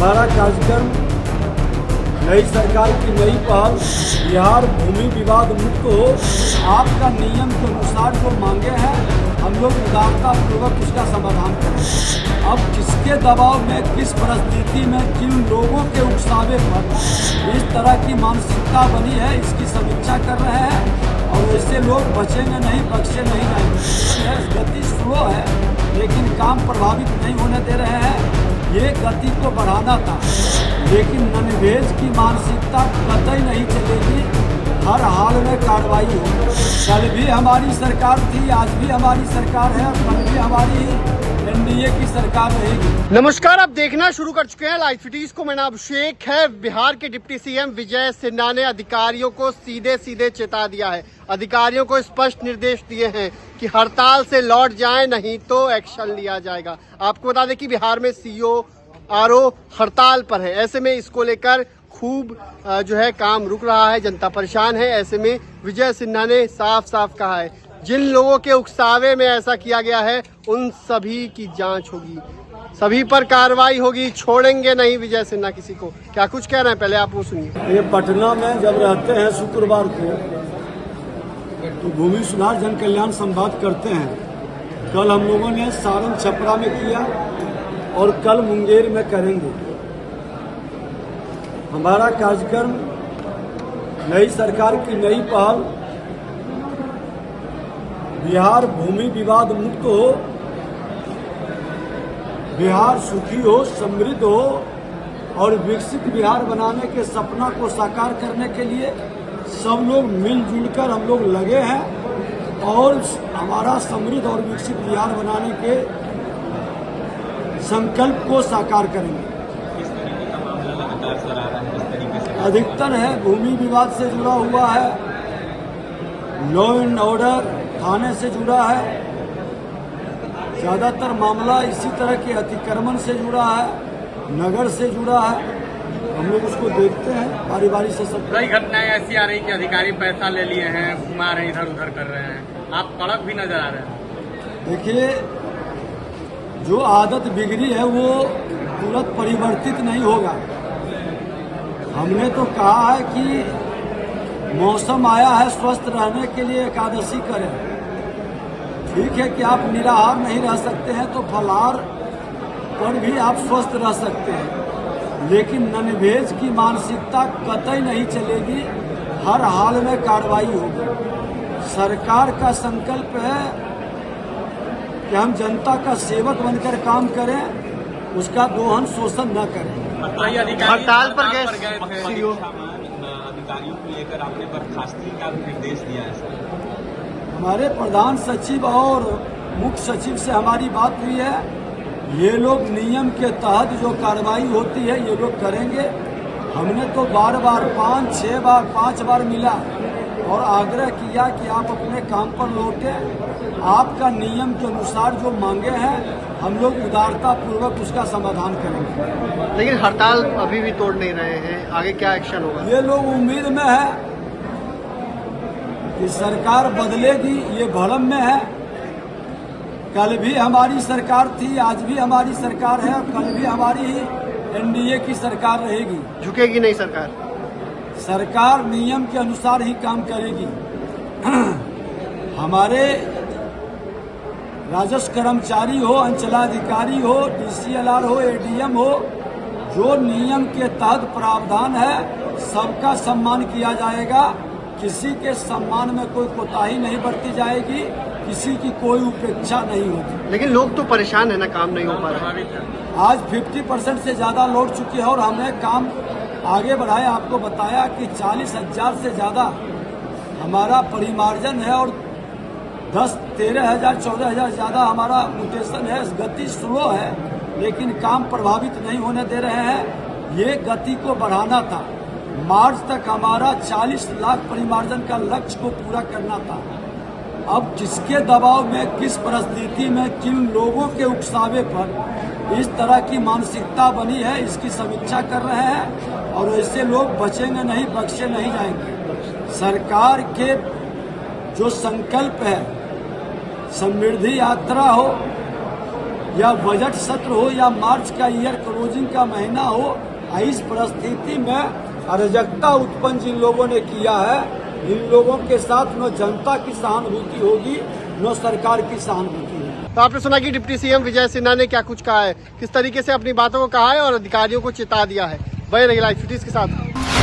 हमारा कार्यक्रम नई सरकार की नई पहल बिहार भूमि विवाद मुक्त हो। आपका नियम के अनुसार जो मांगे हैं हम लोग उदारता पूर्वक उसका समाधान करें। अब किसके दबाव में, किस परिस्थिति में, किन लोगों के उकसावे पर इस तरह की मानसिकता बनी है, इसकी समीक्षा कर रहे हैं। और ऐसे लोग बचेंगे नहीं, बख्शे नहीं जाएंगे। गति स्लो है लेकिन काम प्रभावित नहीं होने दे रहे हैं। ये गति को बढ़ाना था, लेकिन ननभेज की मानसिकता कतई नहीं चलेगी। हर हाल में कार्रवाई हो। कल भी हमारी सरकार थी, आज भी हमारी सरकार है और कल भी हमारी एनडीए की सरकार रहेगी। नमस्कार, आप देखना शुरू कर चुके हैं लाइव सिटीज को। मैं नाम अभिषेक है। बिहार के डिप्टी सीएम विजय सिन्हा ने अधिकारियों को सीधे सीधे चेता दिया है। अधिकारियों को स्पष्ट निर्देश दिए हैं कि हड़ताल से लौट जाएं, नहीं तो एक्शन लिया जाएगा। आपको बता दें कि बिहार में सीओ आरओ हड़ताल पर है। ऐसे में इसको लेकर खूब जो है काम रुक रहा है, जनता परेशान है। ऐसे में विजय सिन्हा ने साफ साफ कहा है जिन लोगों के उकसावे में ऐसा किया गया है उन सभी की जांच होगी, सभी पर कार्रवाई होगी, छोड़ेंगे नहीं विजय सिन्हा किसी को। क्या कुछ कह रहे हैं, पहले आप वो सुनिए। ये पटना में जब रहते हैं शुक्रवार को तो भूमि सुधार जन कल्याण संवाद करते हैं। कल हम लोगों ने सारण छपरा में किया और कल मुंगेर में करेंगे। हमारा कार्यक्रम नई सरकार की नई पहल बिहार भूमि विवाद मुक्त हो, बिहार सुखी हो, समृद्ध हो और विकसित बिहार बनाने के सपना को साकार करने के लिए सब लोग मिलजुल कर हम लोग लगे हैं और हमारा समृद्ध और विकसित बिहार बनाने के संकल्प को साकार करेंगे। अधिकतर है भूमि विवाद से जुड़ा हुआ है, लॉ एंड ऑर्डर थाने से जुड़ा है, ज्यादातर मामला इसी तरह के अतिक्रमण से जुड़ा है, नगर से जुड़ा है। हम लोग उसको देखते हैं बारी बारी से। सब कई घटनाएं ऐसी आ रही कि अधिकारी पैसा ले लिए हैं, घुमा रहे हैं, इधर उधर कर रहे हैं, आप कड़क भी नजर आ रहे हैं। देखिए, जो आदत बिगड़ी है वो तुरंत परिवर्तित नहीं होगा। हमने तो कहा है कि मौसम आया है स्वस्थ रहने के लिए एकादशी करें। ठीक है कि आप निराहार नहीं रह सकते हैं तो फलाहार पर भी आप स्वस्थ रह सकते हैं, लेकिन ननभेज की मानसिकता कतई नहीं चलेगी। हर हाल में कार्रवाई होगी। सरकार का संकल्प है कि हम जनता का सेवक बनकर काम करें, उसका दोहन शोषण न करें। हड़ताल पर गए सीओ अधिकारियों को लेकर आपने बर्खास्तगी का निर्देश दिया है सर। हमारे प्रधान सचिव और मुख्य सचिव से हमारी बात हुई है। ये लोग नियम के तहत जो कार्रवाई होती है ये लोग करेंगे। हमने तो बार बार 5 बार मिला और आग्रह किया कि आप अपने काम पर लौटें। आपका नियम के अनुसार जो मांगे हैं हम लोग उदारता पूर्वक उसका समाधान करेंगे। लेकिन हड़ताल अभी भी तोड़ नहीं रहे हैं, आगे क्या एक्शन होगा? ये लोग उम्मीद में है कि सरकार बदलेगी, ये भ्रम में है। कल भी हमारी सरकार थी, आज भी हमारी सरकार है और कल भी हमारी ही एनडीए की सरकार रहेगी। झुकेगी नहीं सरकार? सरकार नियम के अनुसार ही काम करेगी। हमारे राजस्व कर्मचारी हो, अंचलाधिकारी हो, डीसीएलआर हो, एडीएम हो, जो नियम के तहत प्रावधान है सबका सम्मान किया जाएगा। किसी के सम्मान में कोई कोताही नहीं बरती जाएगी, किसी की कोई उपेक्षा नहीं होगी। लेकिन लोग तो परेशान है ना, काम नहीं हो पा रहा है। आज 50% से ज्यादा लौट चुकी है और हमने काम आगे बढ़ाया। आपको बताया कि 40,000 से ज्यादा हमारा परिमार्जन है और 13,000 14,000 ज्यादा हमारा म्यूटेशन है। गति स्लो है लेकिन काम प्रभावित नहीं होने दे रहे हैं। ये गति को बढ़ाना था। मार्च तक हमारा 40 लाख परिमार्जन का लक्ष्य को पूरा करना था। अब किसके दबाव में, किस परिस्थिति में, किन लोगों के उकसावे पर इस तरह की मानसिकता बनी है, इसकी समीक्षा कर रहे हैं। और ऐसे लोग बचेंगे नहीं, बख्शे नहीं जाएंगे। सरकार के जो संकल्प है, समृद्धि यात्रा हो, या बजट सत्र हो या मार्च का ईयर क्लोजिंग का महीना हो, इस परिस्थिति में अराजकता उत्पन्न जिन लोगों ने किया है, इन लोगों के साथ न जनता की सहानुभूति होगी न सरकार की सहानुभूति होगी। तो आपने सुना कि डिप्टी सीएम विजय सिन्हा ने क्या कुछ कहा है, किस तरीके से अपनी बातों को कहा है और अधिकारियों को चेता दिया है। वही रही लाइव फिटीज के साथ।